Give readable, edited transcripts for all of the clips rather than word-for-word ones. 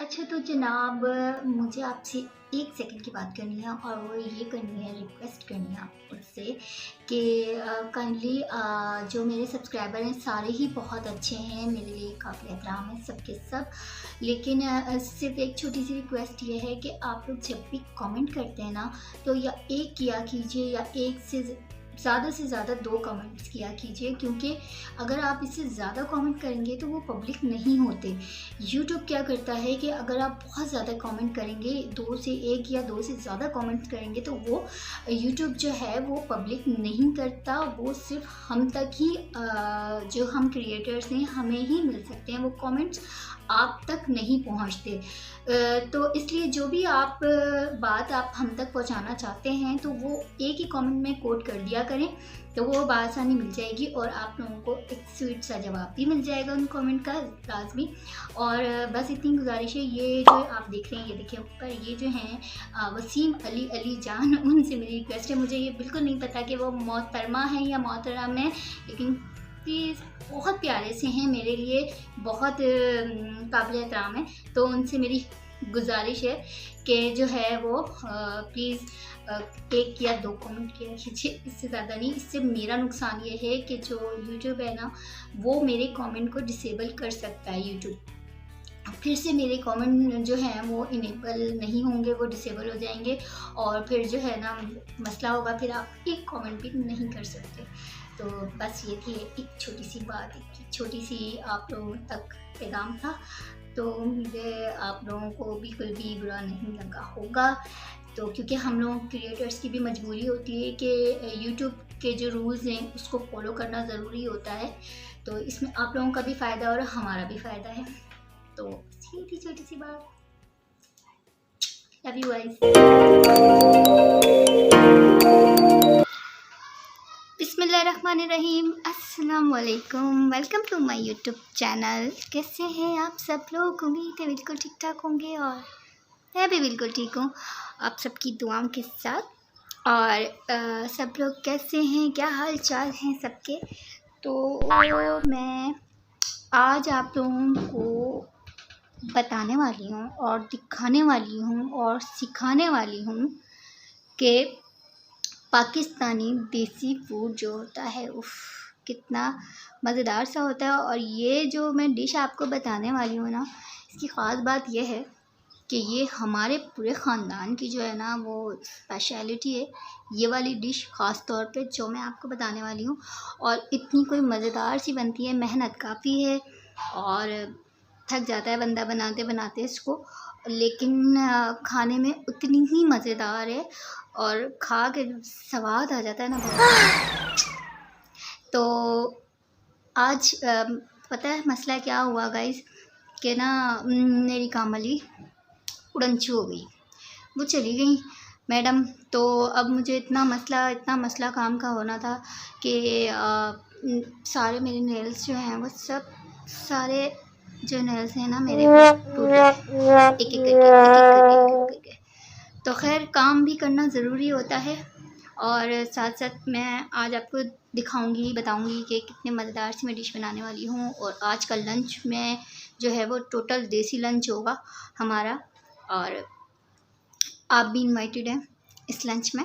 अच्छा तो जनाब, मुझे आपसे 1 सेकंड की बात करनी है और वो ये करनी है, रिक्वेस्ट करनी है आपसे कि काइंडली जो मेरे सब्सक्राइबर हैं सारे ही बहुत अच्छे हैं, मेरे लिए काबिल एहतराम है सबके सब। लेकिन सिर्फ़ एक छोटी-सी रिक्वेस्ट ये है कि आप लोग जब भी कमेंट करते हैं ना, तो या 1 किया कीजिए या 1 से ज़्यादा 2 कमेंट्स किया कीजिए, क्योंकि अगर आप इससे ज़्यादा कमेंट करेंगे तो वो पब्लिक नहीं होते। यूट्यूब क्या करता है कि अगर आप बहुत ज़्यादा कमेंट करेंगे, 2 से 1 या 2 से ज़्यादा कमेंट्स करेंगे, तो वो यूट्यूब जो है वो पब्लिक नहीं करता, वो सिर्फ़ हम तक ही जो हम क्रिएटर्स हैं हमें ही मिल सकते हैं, वो कमेंट्स आप तक नहीं पहुँचते। तो इसलिए जो भी आप बात आप हम तक पहुँचाना चाहते हैं तो वो एक ही कमेंट में कोट कर दिया करें, तो वो बआसानी मिल जाएगी और आप लोगों को एक स्वीट सा जवाब भी मिल जाएगा उन कमेंट का लाज़मी। और बस इतनी गुजारिश है। ये जो आप देख रहे हैं, ये देखिए ऊपर ये जो हैं वसीम अली जान, उनसे मेरी रिक्वेस्ट है। मुझे ये बिल्कुल नहीं पता कि वो मोहतरमा है या मोहतरम है, लेकिन प्लीज़ बहुत प्यारे से हैं, मेरे लिए बहुत काबिल एहतराम है। तो उनसे मेरी गुजारिश है कि जो है वो प्लीज़ 1 या 2 कमेंट किया कीजिए, इससे ज़्यादा नहीं। इससे मेरा नुकसान ये है कि जो यूट्यूब है ना, वो मेरे कमेंट को डिसेबल कर सकता है यूट्यूब। फिर से मेरे कमेंट जो हैं वो इनेबल नहीं होंगे, वो डिसेबल हो जाएँगे और फिर जो है ना मसला होगा, फिर आप एक कमेंट भी नहीं कर सकते। तो बस ये थी एक छोटी-सी बात, एक छोटी-सी आप लोगों तक पैगाम था। तो उम्मीद है आप लोगों को बिल्कुल भी बुरा नहीं लगा होगा। तो क्योंकि हम लोग क्रिएटर्स की भी मजबूरी होती है कि यूट्यूब के जो रूल्स हैं उसको फॉलो करना ज़रूरी होता है। तो इसमें आप लोगों का भी फ़ायदा और हमारा भी फ़ायदा है। तो ये थी छोटी-सी बात। Love you guys. बिस्मिल्लाहिर्रहमानिर्रहीम, अस्सलाम वालेकुम, welcome to my YouTube channel. कैसे हैं आप सब लोग? उम्मीद है बिल्कुल ठीक-ठाक होंगे और मैं भी बिल्कुल ठीक हूँ, आप सबकी दुआओं के साथ। और सब लोग कैसे हैं, क्या हाल चाल हैं सबके? तो मैं आज आप लोगों को बताने वाली हूँ और दिखाने वाली हूँ और सिखाने वाली हूँ कि पाकिस्तानी देसी फूड जो होता है, उफ़ कितना मज़ेदार सा होता है। और ये जो मैं डिश आपको बताने वाली हूँ ना, इसकी ख़ास बात ये है कि ये हमारे पूरे ख़ानदान की जो है ना वो स्पेशलिटी है, ये वाली डिश ख़ास तौर पे जो मैं आपको बताने वाली हूँ। और इतनी कोई मज़ेदार सी बनती है, मेहनत काफ़ी है और थक जाता है बंदा बनाते बनाते इसको, लेकिन खाने में उतनी ही मज़ेदार है और खा के जब स्वाद आ जाता है ना बहुत। तो आज पता है मसला क्या हुआ गाइस, कि ना मेरी कामली उड़नछू हो गई, वो चली गई मैडम। तो अब मुझे इतना मसला काम का होना था कि सारे मेरे नेल्स जो हैं वो सब सारे जो नेल्स हैं ना मेरे वो टूट गए, एक-एक करके। तो ख़ैर काम भी करना ज़रूरी होता है और साथ-साथ मैं आज आपको दिखाऊंगी, बताऊंगी कि कितने मज़ेदार सी मैं डिश बनाने वाली हूँ। और आज का लंच में जो है वो टोटल देसी लंच होगा हमारा, और आप भी इनवाइटेड हैं इस लंच में।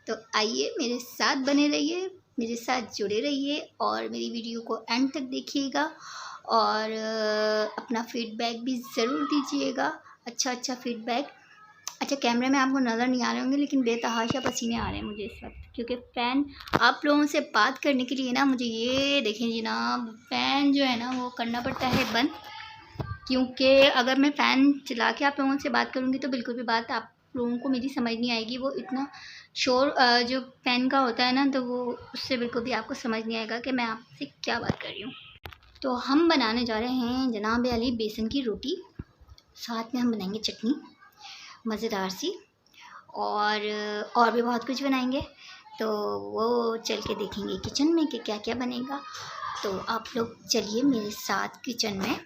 तो आइए मेरे साथ बने रहिए, मेरे साथ जुड़े रहिए और मेरी वीडियो को एंड तक देखिएगा और अपना फ़ीडबैक भी ज़रूर दीजिएगा, अच्छा फीडबैक। अच्छा, कैमरे में आपको नज़र नहीं आ रहे होंगे, लेकिन बेतहाशा पसीने आ रहे हैं मुझे इस वक्त, क्योंकि फ़ैन आप लोगों से बात करने के लिए ना मुझे ये देखें जनाब, फ़ैन जो है ना वो करना पड़ता है बंद, क्योंकि अगर मैं फ़ैन चला के आप लोगों से बात करूँगी तो बिल्कुल भी बात आप लोगों को मेरी समझ नहीं आएगी। वो इतना शोर जो फ़ैन का होता है ना, तो वो उससे बिल्कुल भी आपको समझ नहीं आएगा कि मैं आपसे क्या बात कर रही हूँ। तो हम बनाने जा रहे हैं जनाब अली बेसन की रोटी, साथ में हम बनाएंगे चटनी मज़ेदार सी, और भी बहुत कुछ बनाएंगे। तो वो चल के देखेंगे किचन में कि क्या क्या बनेगा। तो आप लोग चलिए मेरे साथ किचन में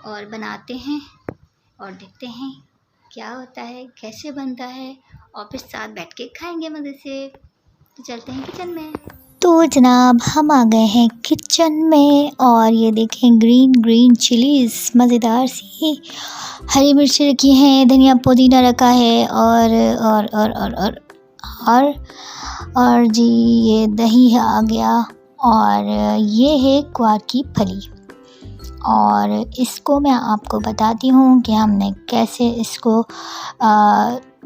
और बनाते हैं और देखते हैं क्या होता है, कैसे बनता है, और फिर साथ बैठ के खाएंगे मज़े से। तो चलते हैं किचन में। तो जनाब हम आ गए हैं किचन में और ये देखें ग्रीन ग्रीन चिलीज़ मज़ेदार सी हरी मिर्ची रखी हैं, धनिया पुदीना रखा है और और जी ये दही है आ गया और ये है ग्वार की फली। और इसको मैं आपको बताती हूँ कि हमने कैसे इसको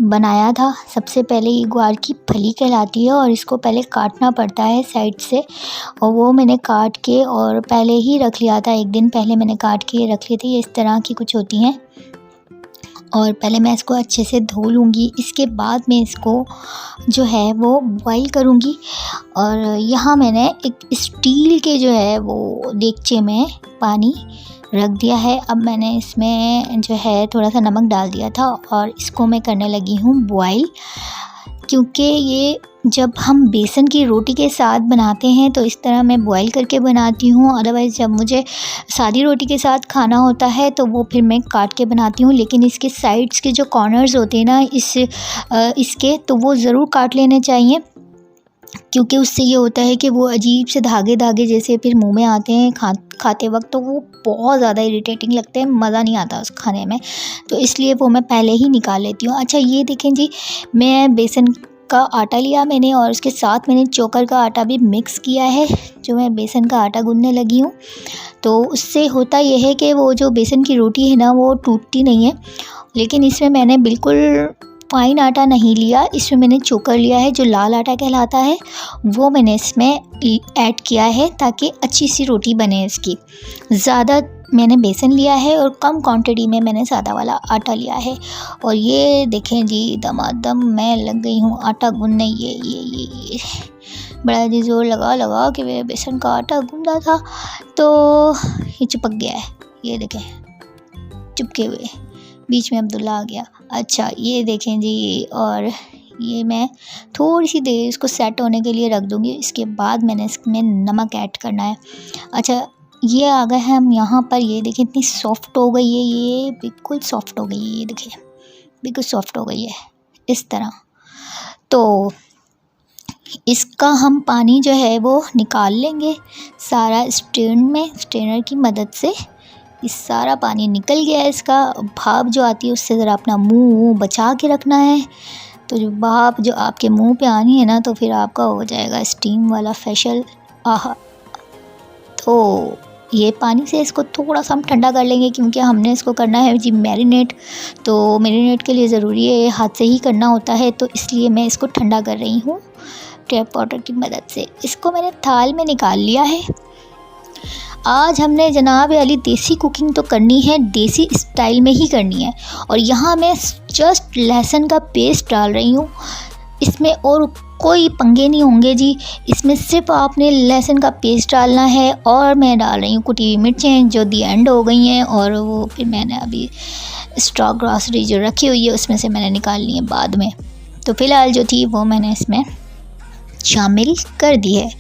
बनाया था। सबसे पहले ये ग्वार की फली कहलाती है और इसको पहले काटना पड़ता है साइड से, और वो मैंने काट के और पहले ही रख लिया था, एक दिन पहले मैंने काट के रख ली थी। ये इस तरह की कुछ होती हैं और पहले मैं इसको अच्छे से धो लूँगी, इसके बाद मैं इसको जो है वो बॉईल करूँगी। और यहाँ मैंने एक स्टील के जो है वो देगचे में पानी रख दिया है। अब मैंने इसमें जो है थोड़ा सा नमक डाल दिया था और इसको मैं करने लगी हूँ बॉईल, क्योंकि ये जब हम बेसन की रोटी के साथ बनाते हैं तो इस तरह मैं बॉईल करके बनाती हूँ। अदरवाइज़ जब मुझे सादी रोटी के साथ खाना होता है तो वो फिर मैं काट के बनाती हूँ, लेकिन इसके साइड्स के जो कॉर्नर्स होते हैं ना इसके, तो वो ज़रूर काट लेने चाहिए, क्योंकि उससे ये होता है कि वो अजीब से धागे धागे जैसे फिर मुंह में आते हैं खाते वक्त, तो वो बहुत ज़्यादा इरिटेटिंग लगते हैं, मज़ा नहीं आता उस खाने में, तो इसलिए वो मैं पहले ही निकाल लेती हूँ। अच्छा ये देखें जी, मैं बेसन का आटा लिया मैंने और उसके साथ मैंने चोकर का आटा भी मिक्स किया है, जो मैं बेसन का आटा गूंदने लगी हूँ। तो उससे होता यह है कि वो जो बेसन की रोटी है ना वो टूटती नहीं है। लेकिन इसमें मैंने बिल्कुल फाइन आटा नहीं लिया, इसमें मैंने चोकर लिया है जो लाल आटा कहलाता है, वो मैंने इसमें ऐड किया है ताकि अच्छी सी रोटी बने इसकी। ज़्यादा मैंने बेसन लिया है और कम क्वांटिटी में मैंने सादा वाला आटा लिया है। और ये देखें जी दमादम मैं लग गई हूँ आटा गूंदने। ये बड़ा जी जोर लगा कि मैं बेसन का आटा गूंदा था तो ये चिपक गया है, ये देखें चिपके हुए, बीच में अब्दुल्ला आ गया। अच्छा ये देखें जी, और ये मैं थोड़ी सी देर इसको सेट होने के लिए रख दूँगी, इसके बाद मैंने इसमें नमक ऐड करना है। अच्छा ये आ गए हैं हम यहाँ पर, ये देखें इतनी सॉफ्ट हो गई है, ये बिल्कुल सॉफ्ट हो गई है, ये देखें बिल्कुल सॉफ्ट हो गई है इस तरह। तो इसका हम पानी जो है वो निकाल लेंगे सारा स्ट्रेनर की मदद से। इस सारा पानी निकल गया है, इसका भाप जो आती है उससे ज़रा अपना मुंह बचा के रखना है। तो जो भाप जो आपके मुंह पे आनी है ना तो फिर आपका हो जाएगा स्टीम वाला फेशियल। आहा, तो ये पानी से इसको थोड़ा सा हम ठंडा कर लेंगे, क्योंकि हमने इसको करना है जी मैरिनेट, तो मैरिनेट के लिए ज़रूरी है हाथ से ही करना होता है, तो इसलिए मैं इसको ठंडा कर रही हूँ टैप वाटर की मदद से। इसको मैंने थाल में निकाल लिया है। आज हमने जनाब वाली देसी कुकिंग तो करनी है, देसी स्टाइल में ही करनी है। और यहाँ मैं जस्ट लहसुन का पेस्ट डाल रही हूँ, इसमें और कोई पंगे नहीं होंगे जी, इसमें सिर्फ आपने लहसुन का पेस्ट डालना है। और मैं डाल रही हूँ कुटी हुई मिर्चें जो दी एंड हो गई हैं, और वो फिर मैंने अभी स्टॉक ग्रॉसरी जो रखी हुई है उसमें से मैंने निकाल ली है बाद में। तो फ़िलहाल जो थी वो मैंने इसमें शामिल कर दी है।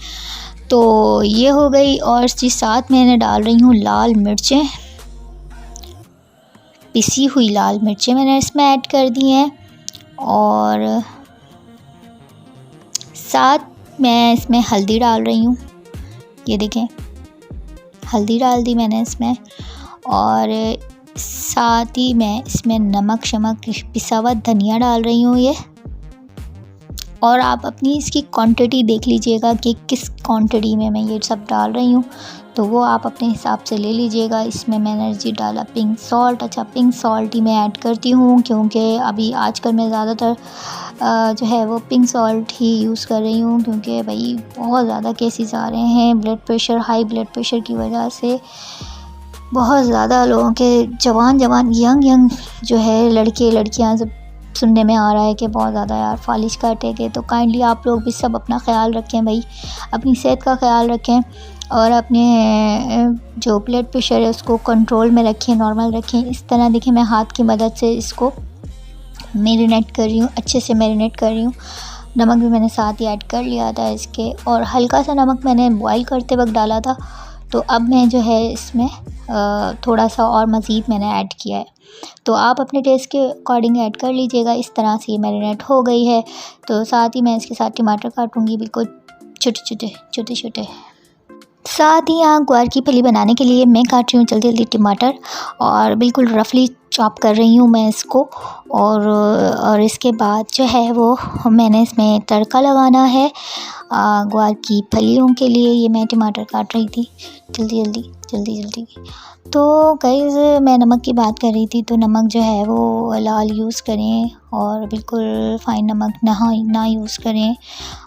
तो ये हो गई, और इसके साथ मैंने डाल रही हूँ लाल मिर्चें, पिसी हुई लाल मिर्चें मैंने इसमें ऐड कर दी हैं। और साथ मैं इसमें हल्दी डाल रही हूँ, ये देखें हल्दी डाल दी मैंने इसमें। और साथ ही मैं इसमें नमक शमक पिसा हुआ धनिया डाल रही हूँ ये। और आप अपनी इसकी क्वांटिटी देख लीजिएगा कि किस क्वांटिटी में मैं ये सब डाल रही हूँ, तो वो आप अपने हिसाब से ले लीजिएगा। इसमें मैंने जी डाला पिंक सॉल्ट। अच्छा पिंक सॉल्ट ही मैं ऐड करती हूँ, क्योंकि अभी आजकल मैं ज़्यादातर जो है वो पिंक सॉल्ट ही यूज़ कर रही हूँ, क्योंकि भाई बहुत ज़्यादा केसेस आ रहे हैं हाई ब्लड प्रेशर की वजह से। बहुत ज़्यादा लोगों के जवान यंग जो है लड़के लड़कियाँ सब सुनने में आ रहा है कि बहुत ज़्यादा यार फालिज का अटैक है। तो काइंडली आप लोग भी सब अपना ख्याल रखें भाई, अपनी सेहत का ख्याल रखें और अपने जो ब्लड प्रेशर है उसको कंट्रोल में रखें, नॉर्मल रखें। इस तरह देखिए मैं हाथ की मदद से इसको मैरिनेट कर रही हूँ, अच्छे से मैरिनेट कर रही हूँ। नमक भी मैंने साथ ही ऐड कर लिया था इसके, और हल्का सा नमक मैंने बॉईल करते वक्त डाला था। तो अब मैं जो है इसमें थोड़ा सा और मज़ीद मैंने ऐड किया है, तो आप अपने टेस्ट के अकॉर्डिंग ऐड कर लीजिएगा। इस तरह से ये मैरिनेट हो गई है। तो साथ ही मैं इसके साथ टमाटर काटूँगी, बिल्कुल छोटे छोटे छोटे छोटे। साथ ही यहाँ ग्वार की फली बनाने के लिए मैं काट रही हूँ जल्दी जल्दी टमाटर और बिल्कुल रफली चॉप कर रही हूँ मैं इसको। और इसके बाद जो है वो मैंने इसमें तड़का लगाना है ग्वार की फलियों के लिए। ये मैं टमाटर काट रही थी जल्दी जल्दी जल्दी जल्दी। तो गाइस मैं नमक की बात कर रही थी, तो नमक जो है वो लाल यूज़ करें और बिल्कुल फ़ाइन नमक ना यूज़ करें।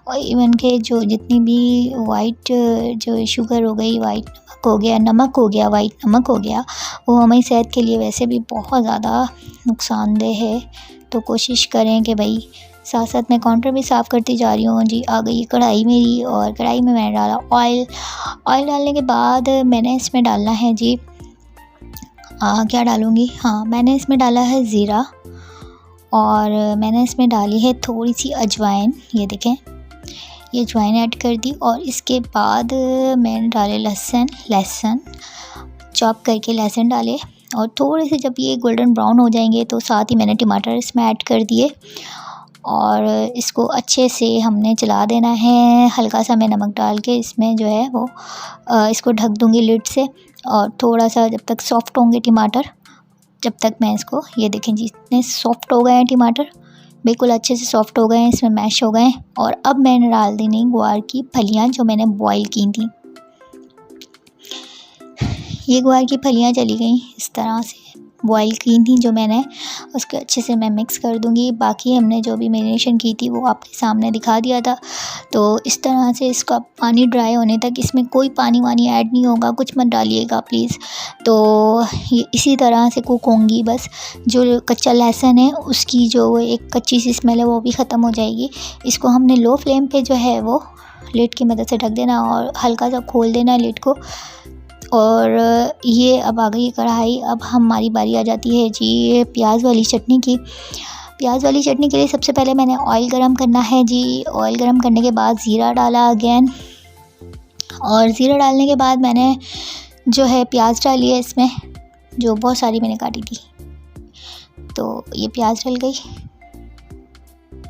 और इवन के जो जितनी भी वाइट जो शुगर हो गई, वाइट नमक हो गया वाइट नमक हो गया, वो हमारी सेहत के लिए वैसे भी बहुत ज़्यादा नुकसानदेह है। तो कोशिश करें कि भाई साथ साथ मैं काउंटर भी साफ़ करती जा रही हूँ जी। आ गई कढ़ाई मेरी और कढ़ाई में मैंने डाला ऑयल डालने के बाद मैंने इसमें डालना है जी क्या डालूँगी, हाँ मैंने इसमें डाला है ज़ीरा और मैंने इसमें डाली है थोड़ी सी अजवाइन। ये देखें, ये अजवाइन ऐड कर दी और इसके बाद मैंने डाले लहसुन चॉप करके लहसुन डाले और थोड़े से जब ये गोल्डन ब्राउन हो जाएंगे तो साथ ही मैंने टमाटर इसमें ऐड कर दिए और इसको अच्छे से हमने चला देना है। हल्का सा मैं नमक डाल के इसमें जो है वो इसको ढक दूँगी लिड से और थोड़ा सा जब तक सॉफ़्ट होंगे टमाटर, जब तक मैं इसको, ये देखें जी इतने सॉफ़्ट हो गए हैं टमाटर, बिल्कुल अच्छे से सॉफ़्ट हो गए हैं, इसमें मैश हो गए हैं। और अब मैंने डाल देनी ग्वार की फलियाँ जो मैंने बॉईल की थी। ये ग्वार की फलियाँ चली गई इस तरह से बॉईल की थी जो मैंने, उसके अच्छे से मैं मिक्स कर दूंगी। बाकी हमने जो भी मैरिनेशन की थी वो आपके सामने दिखा दिया था। तो इस तरह से इसका पानी ड्राई होने तक, इसमें कोई पानी वानी ऐड नहीं होगा, कुछ मत डालिएगा प्लीज़। तो ये इसी तरह से कुक होंगी, बस जो कच्चा लहसुन है उसकी जो एक कच्ची सी स्मेल है वो भी ख़त्म हो जाएगी। इसको हमने लो फ्लेम पे जो है वो लिड की मदद से ढक देना और हल्का सा खोल देना लिड को। और ये अब आ गई कढ़ाई। अब हमारी बारी आ जाती है जी प्याज वाली चटनी की। प्याज वाली चटनी के लिए सबसे पहले मैंने ऑयल गरम करना है जी। ऑयल गरम करने के बाद ज़ीरा डाला अगेन और ज़ीरा डालने के बाद मैंने जो है प्याज डाली है इसमें, जो बहुत सारी मैंने काटी थी। तो ये प्याज डल गई।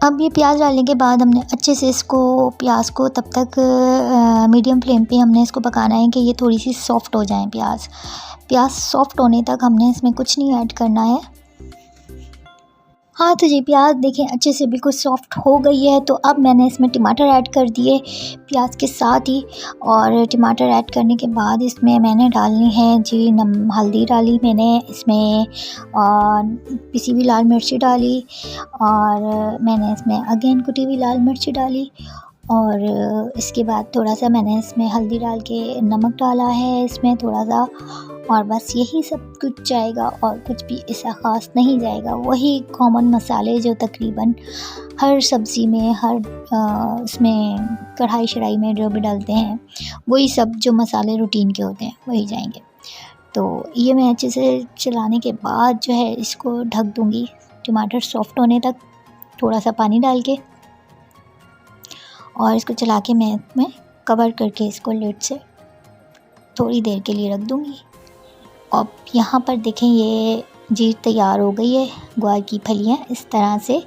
अब ये प्याज डालने के बाद हमने अच्छे से इसको प्याज को तब तक मीडियम फ्लेम पे हमने इसको पकाना है कि ये थोड़ी सी सॉफ़्ट हो जाए। प्याज सॉफ़्ट होने तक हमने इसमें कुछ नहीं ऐड करना है। हाँ तो जी प्याज देखें अच्छे से बिल्कुल सॉफ़्ट हो गई है। तो अब मैंने इसमें टमाटर ऐड कर दिए प्याज के साथ ही। और टमाटर ऐड करने के बाद इसमें मैंने डालनी है जी हल्दी डाली मैंने इसमें और पिसी हुई लाल मिर्ची डाली और मैंने इसमें अगेन कुटी हुई लाल मिर्ची डाली और इसके बाद थोड़ा सा मैंने इसमें हल्दी डाल के नमक डाला है इसमें थोड़ा सा, और बस यही सब कुछ जाएगा और कुछ भी ऐसा ख़ास नहीं जाएगा। वही कॉमन मसाले जो तकरीबन हर सब्ज़ी में हर इसमें कढ़ाई शढ़ाई में जो भी डालते हैं वही सब जो मसाले रूटीन के होते हैं वही जाएंगे। तो ये मैं अच्छे से चलाने के बाद जो है इसको ढक दूँगी टमाटर सॉफ़्ट होने तक, थोड़ा सा पानी डाल के और इसको चला के मैं कवर करके इसको लिड से थोड़ी देर के लिए रख दूँगी। अब यहाँ पर देखें ये जी तैयार हो गई है ग्वार की फलियाँ इस तरह से।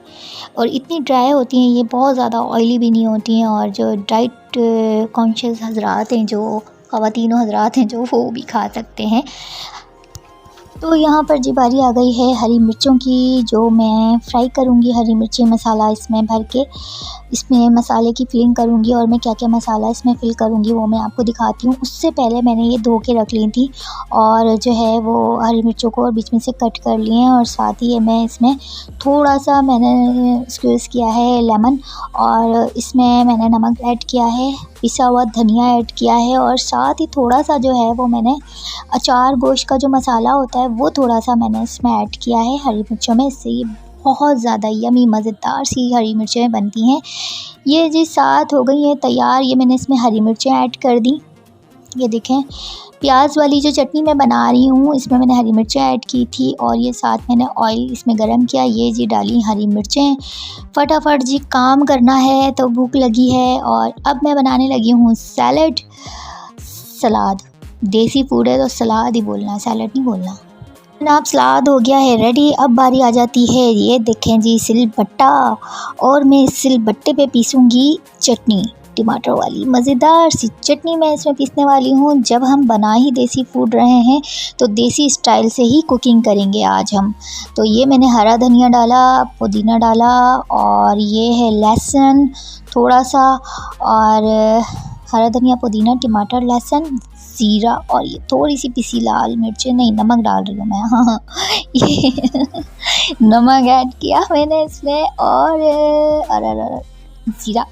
और इतनी ड्राई होती हैं, ये बहुत ज़्यादा ऑयली भी नहीं होती हैं और जो डाइट कॉन्शियस हजरात हैं, जो ख़वातीन हजरात हैं, जो वो भी खा सकते हैं। तो यहाँ पर जी बारी आ गई है हरी मिर्चों की, जो मैं फ्राई करूँगी। हरी मिर्ची मसाला इसमें भर के इसमें मसाले की फिलिंग करूँगी और मैं क्या क्या मसाला इसमें फिल करूँगी वो मैं आपको दिखाती हूँ। उससे पहले मैंने ये धो के रख ली थी और जो है वो हरी मिर्चों को और बीच में से कट कर लिए हैं। और साथ ही मैं इसमें थोड़ा सा मैंने स्क्वीज़ किया है लेमन और इसमें मैंने नमक ऐड किया है, पिसा हुआ धनिया ऐड किया है और साथ ही थोड़ा सा जो है वो मैंने अचार गोश्त का जो मसाला होता है वो थोड़ा सा मैंने इसमें ऐड किया है हरी मिर्चों में। इससे ये बहुत ज़्यादा यमी मज़ेदार सी हरी मिर्चें बनती हैं। ये जी साथ हो गई हैं तैयार। ये मैंने इसमें हरी मिर्चें ऐड कर दी। ये देखें प्याज वाली जो चटनी मैं बना रही हूँ इसमें मैंने हरी मिर्चें ऐड की थी और ये साथ मैंने ऑयल इसमें गरम किया, ये जी डाली हरी मिर्चें। फटाफट जी काम करना है तो भूख लगी है। और अब मैं बनाने लगी हूँ सलाद। देसी फूड है तो सलाद ही बोलना है, सैलड नहीं बोलना। जनाब सलाद हो गया है रेडी। अब बारी आ जाती है, ये देखें जी सिलबट्टा, और मैं इस सिलबट्टे पे पीसूँगी चटनी। टमाटर वाली मज़ेदार सी चटनी मैं इसमें पीसने वाली हूँ। जब हम बना ही देसी फूड रहे हैं तो देसी स्टाइल से ही कुकिंग करेंगे आज हम। तो ये मैंने हरा धनिया डाला, पुदीना डाला और ये है लहसुन थोड़ा सा, और हरा धनिया, पुदीना, टमाटर, लहसुन, ज़ीरा और ये थोड़ी सी पिसी लाल मिर्चें, नहीं नमक डाल रही हूँ मैं, हाँ ये नमक ऐड किया मैंने इसमें, और ज़ीरा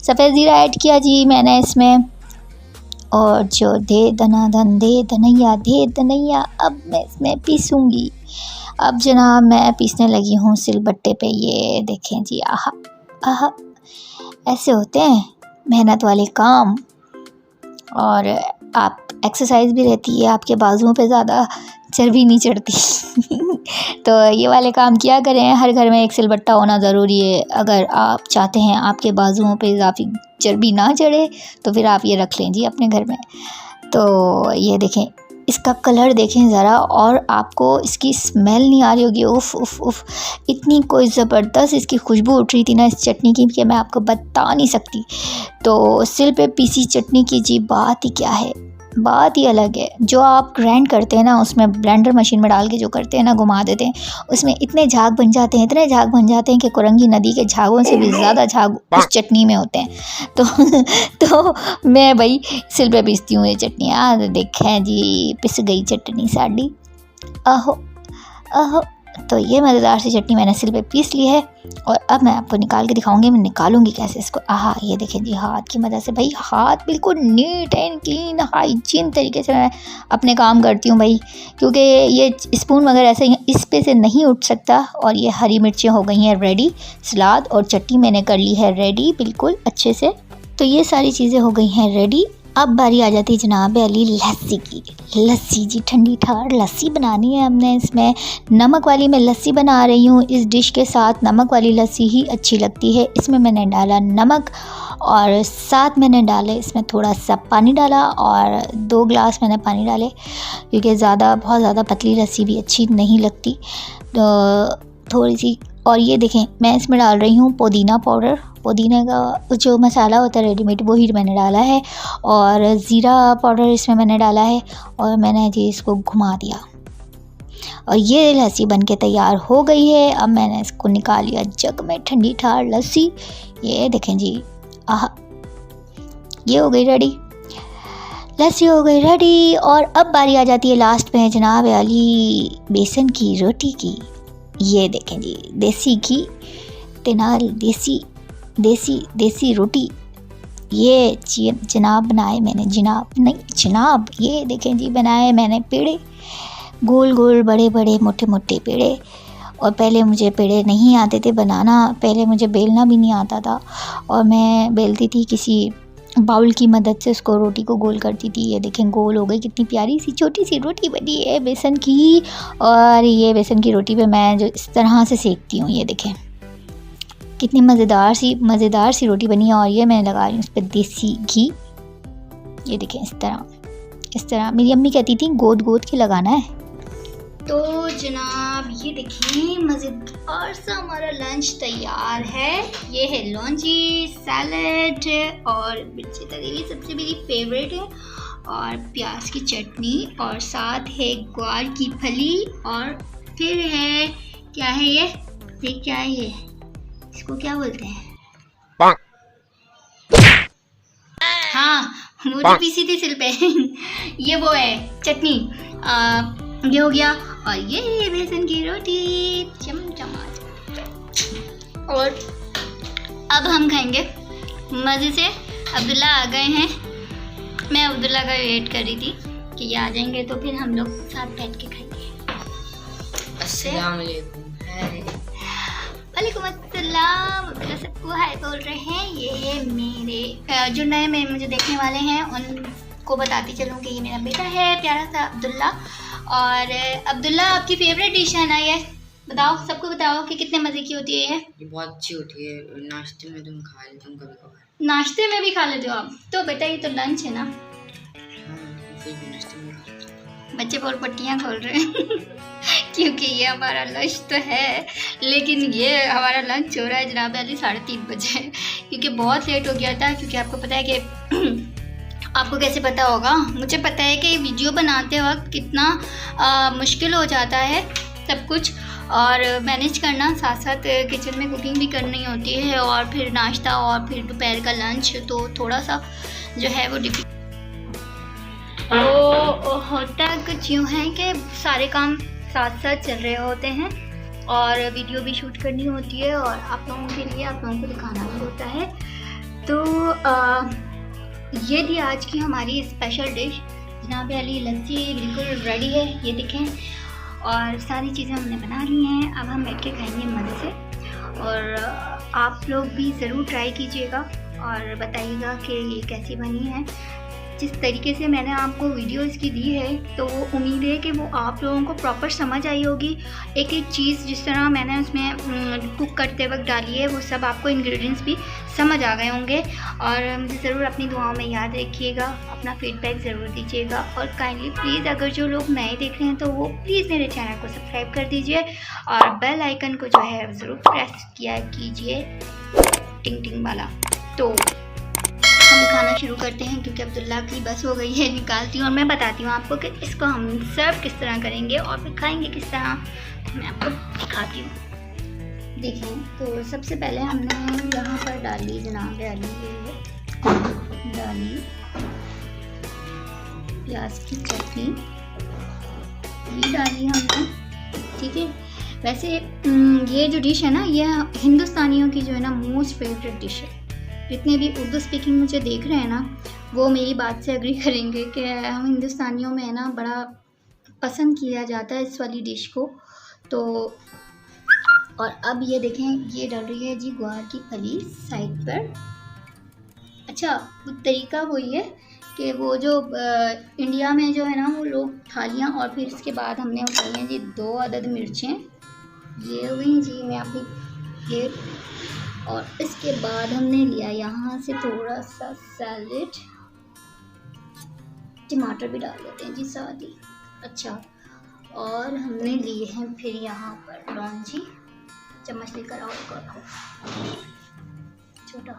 सफ़ेद ज़ीरा ऐड किया जी मैंने इसमें। और जो दे धनैया अब मैं इसमें पीसूँगी। अब जनाब मैं पीसने लगी हूँ सिलबट्टे पे। ये देखें जी, आहा आहा, ऐसे होते हैं मेहनत वाले काम। और आप एक्सरसाइज भी रहती है, आपके बाजुओं पे ज़्यादा चर्बी नहीं चढ़ती तो ये वाले काम किया करें। हर घर में एक सिलबट्टा होना ज़रूरी है। अगर आप चाहते हैं आपके बाजुओं पे इजाफी चर्बी ना चढ़े तो फिर आप ये रख लें जी अपने घर में। तो ये देखें, इसका कलर देखें ज़रा, और आपको इसकी स्मेल नहीं आ रही होगी। उफ़ उफ़ उफ़, इतनी कोई ज़बरदस्त इसकी खुशबू उठ रही थी ना इस चटनी की कि मैं आपको बता नहीं सकती। तो सिल पे पीसी चटनी की जी बात ही क्या है, बात ही अलग है। जो आप ग्राइंड करते हैं ना, उसमें ब्लेंडर मशीन में डाल के जो करते हैं ना, घुमा देते हैं, उसमें इतने झाग बन जाते हैं, इतने झाग बन जाते हैं कि कुरंगी नदी के झागों से भी ज़्यादा झाग उस चटनी में होते हैं। तो मैं भाई सिल पे पीसती हूँ ये चटनी। यार देखें जी, पिस गई चटनी साड़ी, आहो आहो। तो ये मज़ेदार सी चटनी मैंने सिल पे पीस ली है, और अब मैं आपको निकाल के दिखाऊंगी। मैं निकालूंगी कैसे इसको। आहा, ये देखें जी, हाथ की मदद से। भाई हाथ बिल्कुल नीट एंड क्लीन हाइजीन तरीके से मैं अपने काम करती हूँ भाई, क्योंकि ये स्पून वगैरह ऐसे ही इस पे से नहीं उठ सकता। और ये हरी मिर्चें हो गई हैं रेडी, सलाद और चटनी मैंने कर ली है रेडी बिल्कुल अच्छे से। तो ये सारी चीज़ें हो गई हैं रेडी। अब बारी आ जाती है जनाब अली लस्सी की। लस्सी जी, ठंडी ठार लस्सी बनानी है हमने। इसमें नमक वाली मैं लस्सी बना रही हूँ। इस डिश के साथ नमक वाली लस्सी ही अच्छी लगती है। इसमें मैंने डाला नमक, और साथ मैंने डाले इसमें थोड़ा सा पानी डाला, और 2 ग्लास मैंने पानी डाले, क्योंकि बहुत ज़्यादा पतली लस्सी भी अच्छी नहीं लगती। तो थोड़ी सी, और ये देखें मैं इसमें डाल रही हूँ पुदीना पाउडर। पुदीने का जो मसाला होता है रेडीमेड, वो ही मैंने डाला है, और ज़ीरा पाउडर इसमें मैंने डाला है, और मैंने जी इसको घुमा दिया, और ये लस्सी बनके तैयार हो गई है। अब मैंने इसको निकाल लिया जग में, ठंडी ठार लस्सी। ये देखें जी, आह, ये हो गई रेडी, लस्सी हो गई रेडी। और अब बारी आ जाती है लास्ट में जनाब अली बेसन की रोटी की। ये देखें जी, देसी घी ते नाल देसी रोटी। ये जनाब बनाए मैंने, जनाब ये देखें जी, बनाए मैंने पेड़े, गोल गोल बड़े बड़े मोटे मोटे पेड़े। और पहले मुझे पेड़े नहीं आते थे बनाना, पहले मुझे बेलना भी नहीं आता था, और मैं बेलती थी किसी बाउल की मदद से, उसको रोटी को गोल करती थी। ये देखें गोल हो गई, कितनी प्यारी सी छोटी सी रोटी बनी है बेसन की। और ये बेसन की रोटी पे मैं जो इस तरह से सेकती हूँ, ये देखें कितनी मज़ेदार सी रोटी बनी है। और ये मैं लगा रही हूँ उस पर देसी घी। ये देखें इस तरह मेरी अम्मी कहती थी गोद गोद के लगाना है। तो जनाब ये देखिए मज़ेदार सा हमारा लंच तैयार है। ये है लौंजी, सैलड और मिर्ची तली सबसे मेरी फेवरेट है, और प्याज की चटनी, और साथ है ग्वार की फली, और फिर है क्या है ये क्या है ये, इसको क्या बोलते हैं, हाँ वो पीसी थी सिल पे ये वो है चटनी। ये हो गया, और ये बेसन की रोटी चमचमाच। और अब हम खाएंगे मज़े से। अब्दुल्ला आ गए हैं, मैं अब्दुल्ला का वेट कर रही थी कि ये आ जाएंगे तो फिर हम लोग साथ बैठ के खाएंगे। अस्सलाम वालेकुम अस्सलाम। अब्दुल्ला सबको हाय बोल रहे हैं। ये मेरे जो नए में मुझे देखने वाले हैं उनको बताती चलूँ कि ये मेरा बेटा है प्यारा सा अब्दुल्ला। और अब्दुल्ला आपकी फेवरेट डिश है ना ये, बताओ सबको बताओ कि कितने मज़े की होती है ये बहुत अच्छी होती है। नाश्ते में तुम खा लेते हो कभी-कभार। नाश्ते में भी खा लेते हो आप? तो बेटा ये तो लंच है ना। फिर भी नाश्ते में खा लेते हो। बच्चे बहुत पट्टियाँ खोल रहे हैं क्योंकि ये हमारा लंच तो है, लेकिन ये हमारा लंच हो रहा है जनाब अली 3:30 बजे। क्योंकि बहुत लेट हो गया था। क्योंकि आपको पता है कि आपको कैसे पता होगा, मुझे पता है कि वीडियो बनाते वक्त कितना मुश्किल हो जाता है सब कुछ, और मैनेज करना, साथ साथ किचन में कुकिंग भी करनी होती है, और फिर नाश्ता, और फिर दोपहर का लंच, तो थोड़ा सा जो है वो तो होता कुछ यूँ है कि सारे काम साथ साथ चल रहे होते हैं, और वीडियो भी शूट करनी होती है, और आप लोगों के लिए आप लोगों को दिखाना भी होता है। तो ये थी आज की हमारी स्पेशल डिश। जनाब अली लस्सी बिल्कुल रेडी है, ये देखें, और सारी चीज़ें हमने बना ली हैं। अब हम बैठ के खाएंगे मज़े से, और आप लोग भी ज़रूर ट्राई कीजिएगा और बताइएगा कि ये कैसी बनी है। जिस तरीके से मैंने आपको वीडियो इसकी दी है, तो उम्मीद है कि वो आप लोगों को प्रॉपर समझ आई होगी। एक एक चीज़ जिस तरह मैंने उसमें कुक करते वक्त डाली है, वो सब आपको इंग्रेडिएंट्स भी समझ आ गए होंगे। और मुझे ज़रूर अपनी दुआओं में याद रखिएगा, अपना फीडबैक ज़रूर दीजिएगा, और काइंडली प्लीज़ अगर जो लोग नए देख रहे हैं तो वो प्लीज़ मेरे चैनल को सब्सक्राइब कर दीजिए, और बेल आइकन को जो है ज़रूर प्रेस किया कीजिए, टिंग टिंग वाला। तो हम खाना शुरू करते हैं, क्योंकि अब्दुल्ला की बस हो गई है, निकालती हूँ और मैं बताती हूँ आपको कि इसको हम सर्व किस तरह करेंगे और फिर खाएंगे किस तरह, मैं आपको दिखाती हूँ। देखें, तो सबसे पहले हमने यहाँ पर डाली जनाब अली डाली प्याज की चटनी, ये डाली हमने, ठीक है। वैसे ये जो डिश है ना, ये हिंदुस्तानियों की जो है ना मोस्ट फेवरेट डिश है। जितने भी उर्दू स्पीकिंग मुझे देख रहे हैं ना, वो मेरी बात से एग्री करेंगे कि हम हिंदुस्तानियों में है ना बड़ा पसंद किया जाता है इस वाली डिश को। तो और अब ये देखें, ये डल रही है जी ग्वार की फली साइड पर। अच्छा, वो तरीका वही है कि वो जो इंडिया में जो है ना, वो लोग थालियाँ, और फिर इसके बाद हमने उठाई हैं जी 2 अदद मिर्चें, ये हुई जी, मैं आपको ये, और इसके बाद हमने लिया यहाँ से थोड़ा सा सैलेड, टमाटर भी डाल देते हैं जी साथ ही। अच्छा, और हमने लिए हैं फिर यहाँ पर लौंजी, चम्मच लेकर आओ छोटा,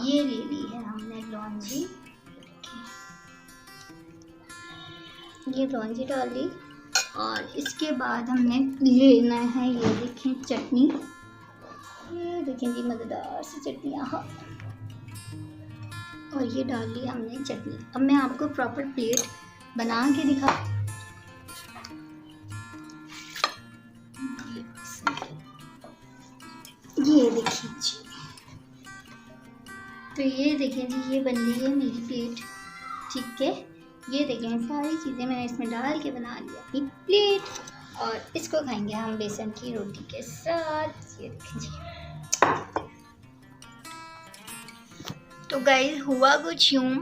ये ले ली है हमने लौंजी, ये लौंजी डाल ली। और इसके बाद हमने लेना है, ये देखें चटनी, ये देखें जी मज़ेदार सी चटनी, आहा, और ये डाल ली हमने चटनी। अब मैं आपको प्रॉपर प्लेट बना के दिखा, ये देखिए जी, तो ये देखें जी, ये बन रही है मेरी प्लेट, ठीक है। ये देखें सारी चीज़ें मैंने इसमें डाल के बना लिया अपनी प्लेट, और इसको खाएंगे हम बेसन की रोटी के साथ। ये देखें जी, तो गाइस हुआ कुछ यूँ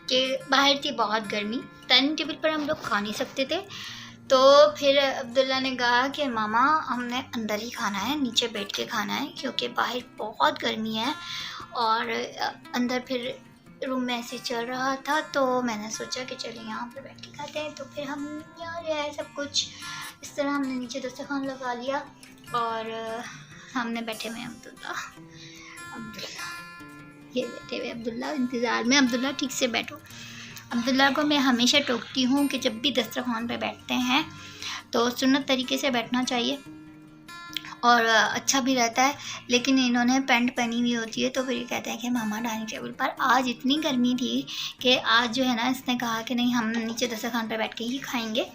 कि बाहर थी बहुत गर्मी, डाइनिंग टेबल पर हम लोग खा नहीं सकते थे, तो फिर अब्दुल्ला ने कहा कि मामा हमने अंदर ही खाना है, नीचे बैठ के खाना है, क्योंकि बाहर बहुत गर्मी है, और अंदर फिर रूम में ऐसे चल रहा था, तो मैंने सोचा कि चलिए यहाँ पे बैठ के खाते हैं। तो फिर हम यहाँ जो है सब कुछ इस तरह हमने नीचे दस्तरखान लगा लिया, और हमने बैठे हुए अब्दुल्ला ये बैठे हुए अब्दुल्ला इंतज़ार में, अब्दुल्ला ठीक से बैठो। अब्दुल्ला को मैं हमेशा टोकती हूँ कि जब भी दस्तरखान पे बैठते हैं तो सुन्नत तरीके से बैठना चाहिए, और अच्छा भी रहता है। लेकिन इन्होंने पैंट पहनी हुई होती है, तो फिर ये कहते हैं कि मामा डाइनिंग टेबल पर। आज इतनी गर्मी थी कि आज जो है ना, इसने कहा कि नहीं हम नीचे दस्तरखान पर बैठ के ही खाएंगे।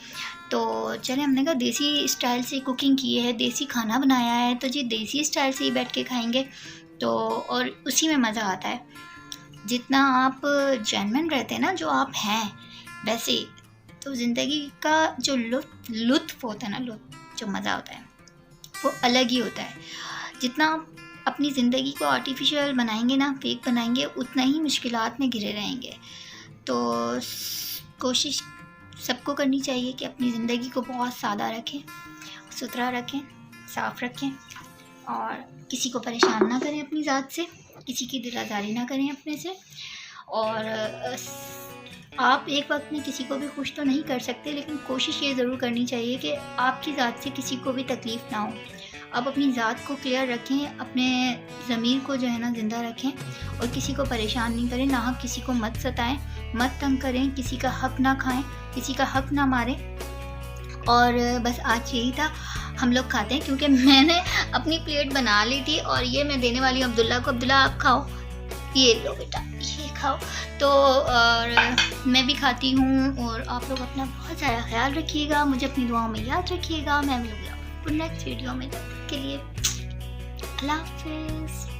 तो चले, हमने कहा देसी स्टाइल से कुकिंग की है, देसी खाना बनाया है, तो जी देसी स्टाइल से ही बैठ के खाएंगे, तो और उसी में मज़ा आता है। जितना आप जेन्युइन रहते हैं ना, जो आप हैं वैसे, तो ज़िंदगी का जो लुत्फ़ होता है ना, जो मज़ा होता है वो अलग ही होता है। जितना आप अपनी ज़िंदगी को आर्टिफिशियल बनाएंगे ना, फेक बनाएंगे, उतना ही मुश्किलात में घिरे रहेंगे। तो कोशिश सबको करनी चाहिए कि अपनी ज़िंदगी को बहुत सादा रखें, सुथरा रखें, साफ़ रखें, और किसी को परेशान ना करें अपनी ज़ात से, किसी की दिल आज़ारी ना करें अपने से। और आप एक वक्त में किसी को भी खुश तो नहीं कर सकते, लेकिन कोशिश ये ज़रूर करनी चाहिए कि आपकी ज़ात से किसी को भी तकलीफ़ ना हो। आप अपनी ज़ात को क्लियर रखें, अपने ज़मीर को जो है ना ज़िंदा रखें और किसी को परेशान नहीं करें, ना हक किसी को मत सताएं, मत तंग करें, किसी का हक ना खाएं, किसी का हक ना मारें। और बस आज यही था, हम लोग खाते हैं क्योंकि मैंने अपनी प्लेट बना ली थी और ये मैं देने वाली हूँ अब्दुल्ला को। अब्दुल्ला आप खाओ, ये लो बेटा, ये खाओ। तो और मैं भी खाती हूँ और आप लोग अपना बहुत सारा ख्याल रखिएगा, मुझे अपनी दुआओं में याद रखिएगा। मैं मिलूँगी आपको नेक्स्ट वीडियो में, तब तक के लिए अल्लाह हाफिज़।